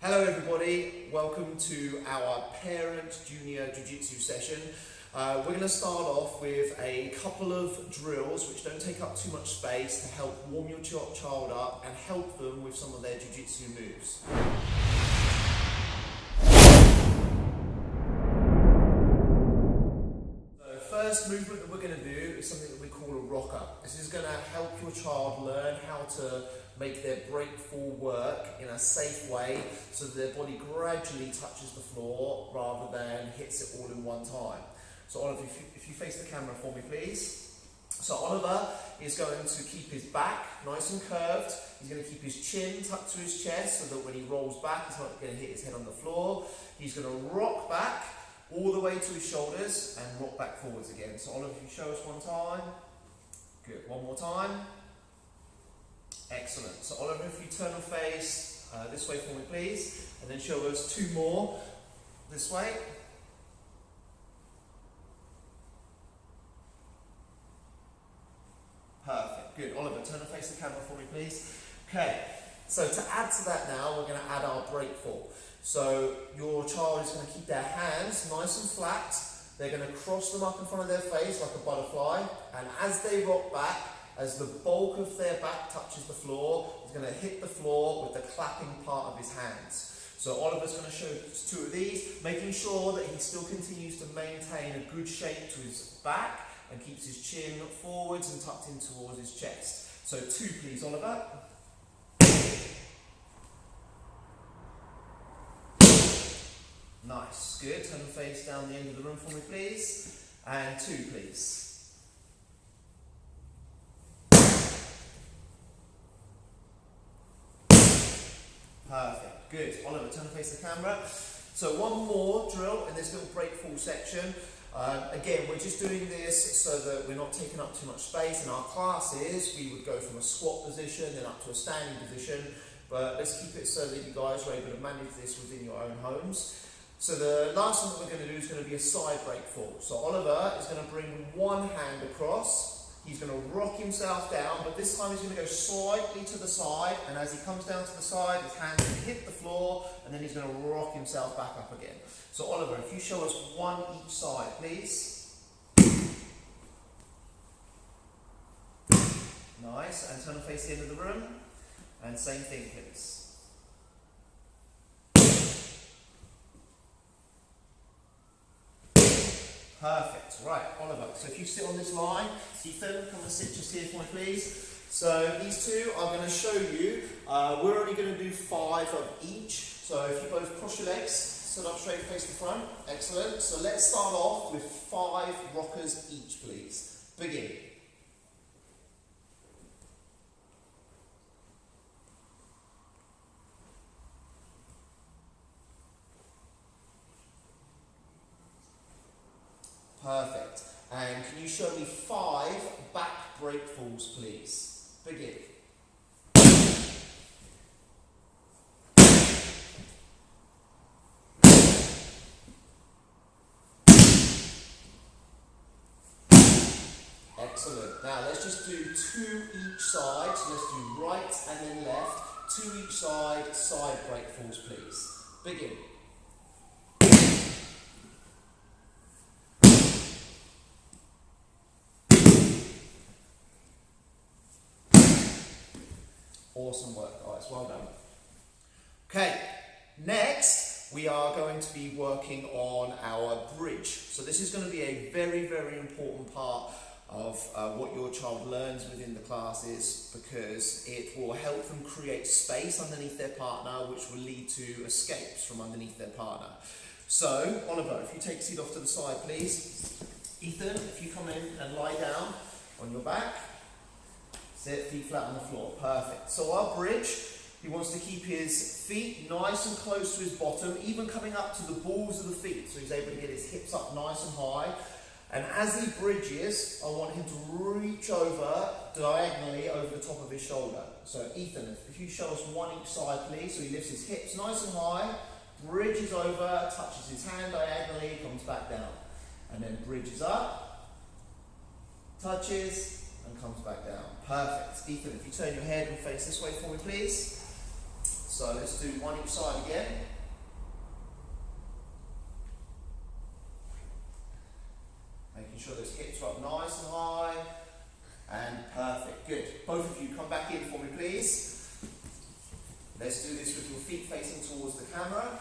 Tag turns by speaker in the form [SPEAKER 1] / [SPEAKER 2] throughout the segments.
[SPEAKER 1] Hello everybody, welcome to our Parent Junior Jiu-Jitsu session. We're going to start off with a couple of drills which don't take up too much space to help warm your child up and help them with some of their Jiu-Jitsu moves. The first movement that we're going to do is something that we call a rocker. This is going to help your child learn how to make their breakfall work in a safe way so that their body gradually touches the floor rather than hits it all in one time. So Oliver, if you face the camera for me please. So Oliver is going to keep his back nice and curved. He's going to keep his chin tucked to his chest so that when he rolls back he's not going to hit his head on the floor. He's going to rock back all the way to his shoulders and rock back forwards again. So Oliver, if you show us one time. Good, one more time. Excellent. So Oliver, if you turn and face this way for me please, and then show us two more this way. Perfect. Good. Oliver, turn and face the camera for me please. Okay. So to add to that now, we're going to add our breakfall. So your child is going to keep their hands nice and flat. They're going to cross them up in front of their face like a butterfly, and as they rock back, as the bulk of their back touches the floor, he's going to hit the floor with the clapping part of his hands. So Oliver's going to show us two of these, making sure that he still continues to maintain a good shape to his back and keeps his chin forwards and tucked in towards his chest. So two please, Oliver. Nice, good. Turn and face down the end of the room for me please. And two please. Perfect, good. Oliver, turn and face the camera. So one more drill in this little breakfall section. Again, we're just doing this so that we're not taking up too much space. In our classes, we would go from a squat position then up to a standing position. But let's keep it so that you guys are able to manage this within your own homes. So the last one that we're going to do is going to be a side breakfall. So Oliver is going to bring one hand across. He's going to rock himself down, but this time he's going to go slightly to the side, and as he comes down to the side, his hand's going to hit the floor, and then he's going to rock himself back up again. So Oliver, if you show us one each side, please. Nice, and turn and face the end of the room, and same thing, please. Perfect. Right, Oliver. So if you sit on this line, Ethan, come and sit just here for me, please. So these two are going to show you. We're only going to do 5 of each. So if you both cross your legs, sit up straight, face the front. Excellent. So let's start off with 5 rockers each, please. Begin. Perfect. And can you show me 5 back breakfalls, please? Begin. Excellent. Now let's just do 2 each side. So let's do right and then left. 2 each side, side breakfalls, please. Begin. Awesome work, guys. Well done. Okay, next we are going to be working on our bridge. So this is going to be a very, very important part of what your child learns within the classes, because it will help them create space underneath their partner, which will lead to escapes from underneath their partner. So, Oliver, if you take a seat off to the side, please. Ethan, if you come in and lie down on your back. Sit, feet flat on the floor. Perfect. So our bridge, he wants to keep his feet nice and close to his bottom, even coming up to the balls of the feet, so he's able to get his hips up nice and high. And as he bridges, I want him to reach over diagonally over the top of his shoulder. So Ethan, if you show us one each side, please. So he lifts his hips nice and high, bridges over, touches his hand diagonally, comes back down. And then bridges up, touches, and comes back down. Perfect. Ethan, if you turn your head and face this way for me, please. So So let's do one each side again. Making sure those hips are up nice and high. And perfect, good. Both of you come back in for me, please. Let's do this with your feet facing towards the camera.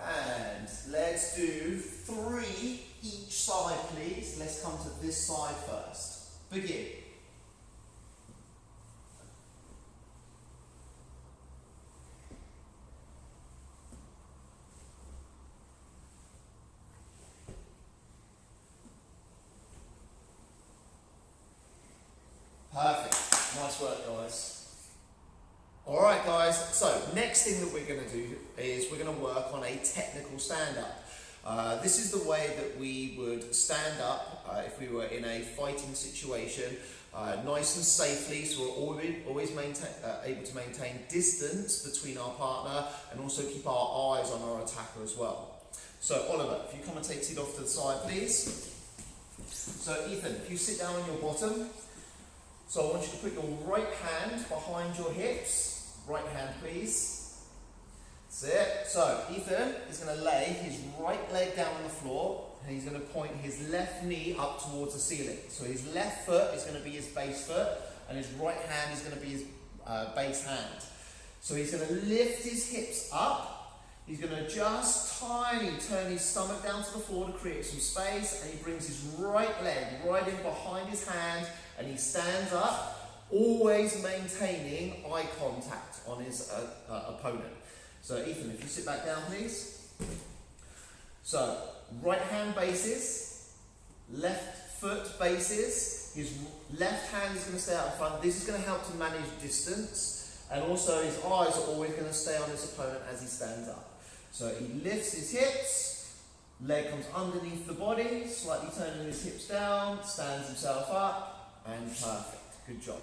[SPEAKER 1] And let's do 3 each side, please. Let's come to this side first. Begin. Perfect. Nice work, guys. Alright guys, so next thing that we're going to do is we're going to work on a technical stand-up. This is the way that we would stand up if we were in a fighting situation, nice and safely, so we're always able to maintain distance between our partner and also keep our eyes on our attacker as well. So Oliver, if you come and take seat off to the side, please. So Ethan, if you sit down on your bottom, so I want you to put your right hand behind your hips. Right hand, please. That's it. So Ethan is going to lay his right leg down on the floor and he's going to point his left knee up towards the ceiling. So his left foot is going to be his base foot and his right hand is going to be his base hand. So he's going to lift his hips up. He's going to just tiny turn his stomach down to the floor to create some space, and he brings his right leg right in behind his hand and he stands up, always maintaining eye contact on his opponent. So Ethan, if you sit back down, please. So right hand bases, left foot bases, his left hand is going to stay out in front. This is going to help to manage distance, and also his eyes are always going to stay on his opponent as he stands up. So he lifts his hips, leg comes underneath the body, slightly turning his hips down, stands himself up, and perfect. Good job.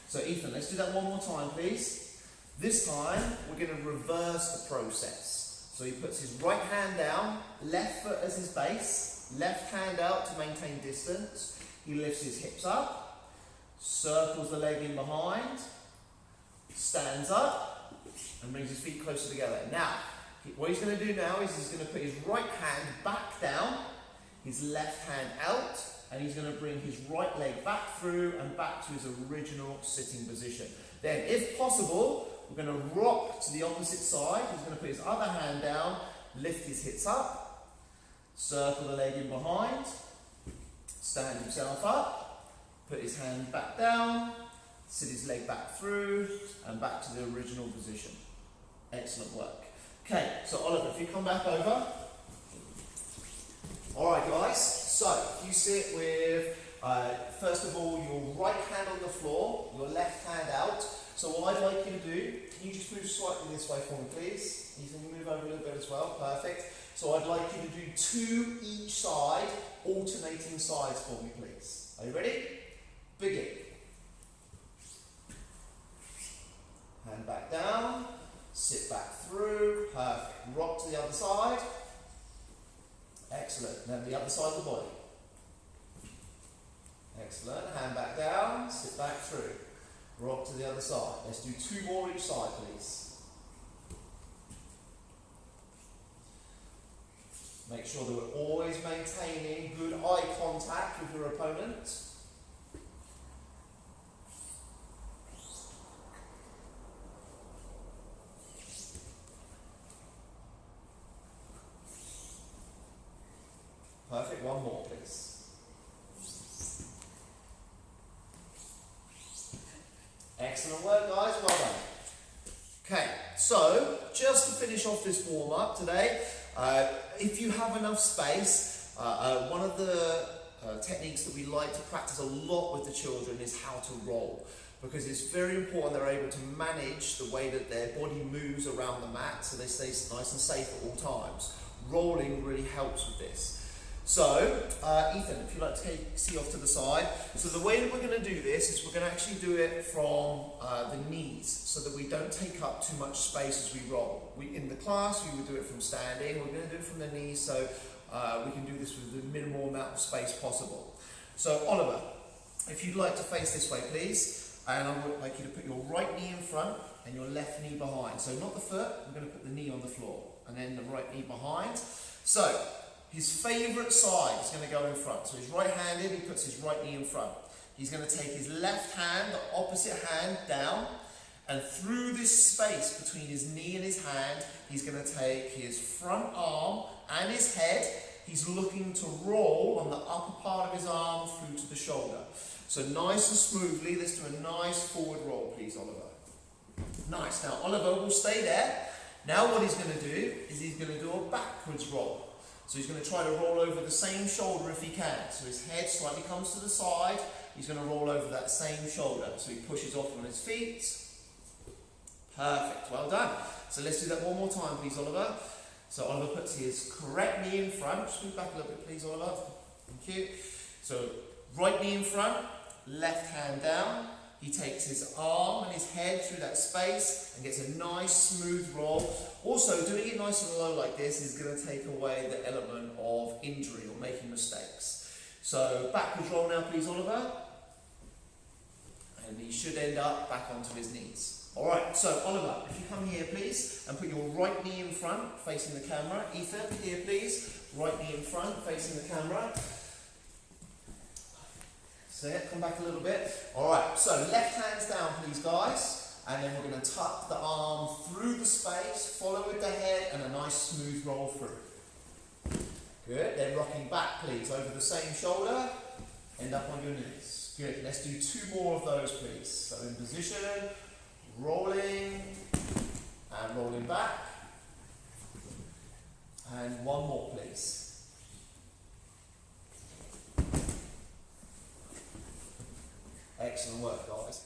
[SPEAKER 1] So Ethan, let's do that one more time, please. This time, we're going to reverse the process. So he puts his right hand down, left foot as his base, left hand out to maintain distance. He lifts his hips up, circles the leg in behind, stands up, and brings his feet closer together. Now, what he's going to do now is he's going to put his right hand back down, his left hand out, and he's going to bring his right leg back through and back to his original sitting position. Then, if possible, we're going to rock to the opposite side. He's going to put his other hand down, lift his hips up, circle the leg in behind, stand himself up, put his hand back down, sit his leg back through, and back to the original position. Excellent work. Okay, so Oliver, if you come back over. Alright guys, so you sit with, first of all, your right hand on the floor, your left hand out. So what I'd like you to do, can you just move slightly this way for me, please? You can move over a little bit as well, perfect. So I'd like you to do 2 each side, alternating sides for me, please. Are you ready? Begin. Hand back down, sit back through, perfect. Rock to the other side. Excellent. Then the other side of the body. Excellent. Hand back down, sit back through. Rock to the other side. Let's do 2 more each side, please. Make sure that we're always maintaining good eye contact with your opponent. Perfect. One more, please. Excellent work, guys. Well done. Okay, so just to finish off this warm-up today, if you have enough space, one of the techniques that we like to practice a lot with the children is how to roll, because it's very important they're able to manage the way that their body moves around the mat so they stay nice and safe at all times. Rolling really helps with this. So, Ethan, if you'd like to take a seat off to the side. So the way that we're going to do this is we're going to actually do it from the knees so that we don't take up too much space as we roll. In the class, we would do it from standing. We're going to do it from the knees so we can do this with the minimal amount of space possible. So, Oliver, if you'd like to face this way, please. And I would like you to put your right knee in front and your left knee behind. So not the foot, I'm going to put the knee on the floor, and then the right knee behind. So his favourite side is going to go in front. So he's right-handed, he puts his right knee in front. He's going to take his left hand, the opposite hand, down, and through this space between his knee and his hand, he's going to take his front arm and his head. He's looking to roll on the upper part of his arm through to the shoulder. So nice and smoothly, let's do a nice forward roll, please, Oliver. Nice. Now, Oliver will stay there. Now what he's going to do is he's going to do a backwards roll. So he's going to try to roll over the same shoulder if he can. So his head slightly comes to the side. He's going to roll over that same shoulder. So he pushes off on his feet. Perfect. Well done. So let's do that one more time, please, Oliver. So Oliver puts his correct knee in front. Just move back a little bit, please, Oliver. Thank you. So right knee in front, left hand down. He takes his arm and his head through that space and gets a nice smooth roll. Also, doing it nice and low like this is going to take away the element of injury or making mistakes. So backwards roll now, please, Oliver. And he should end up back onto his knees. Alright, so Oliver, if you come here, please, and put your right knee in front, facing the camera. Ethan, here, please. Right knee in front, facing the camera. So yeah, come back a little bit. Alright, so left hands down, please, guys. And then we're going to tuck the arm through the space, follow with the head, and a nice smooth roll through. Good. Then rocking back, please, over the same shoulder. End up on your knees. Good. Let's do 2 more of those, please. So in position, rolling, and rolling back. And one more, please. Excellent work, guys.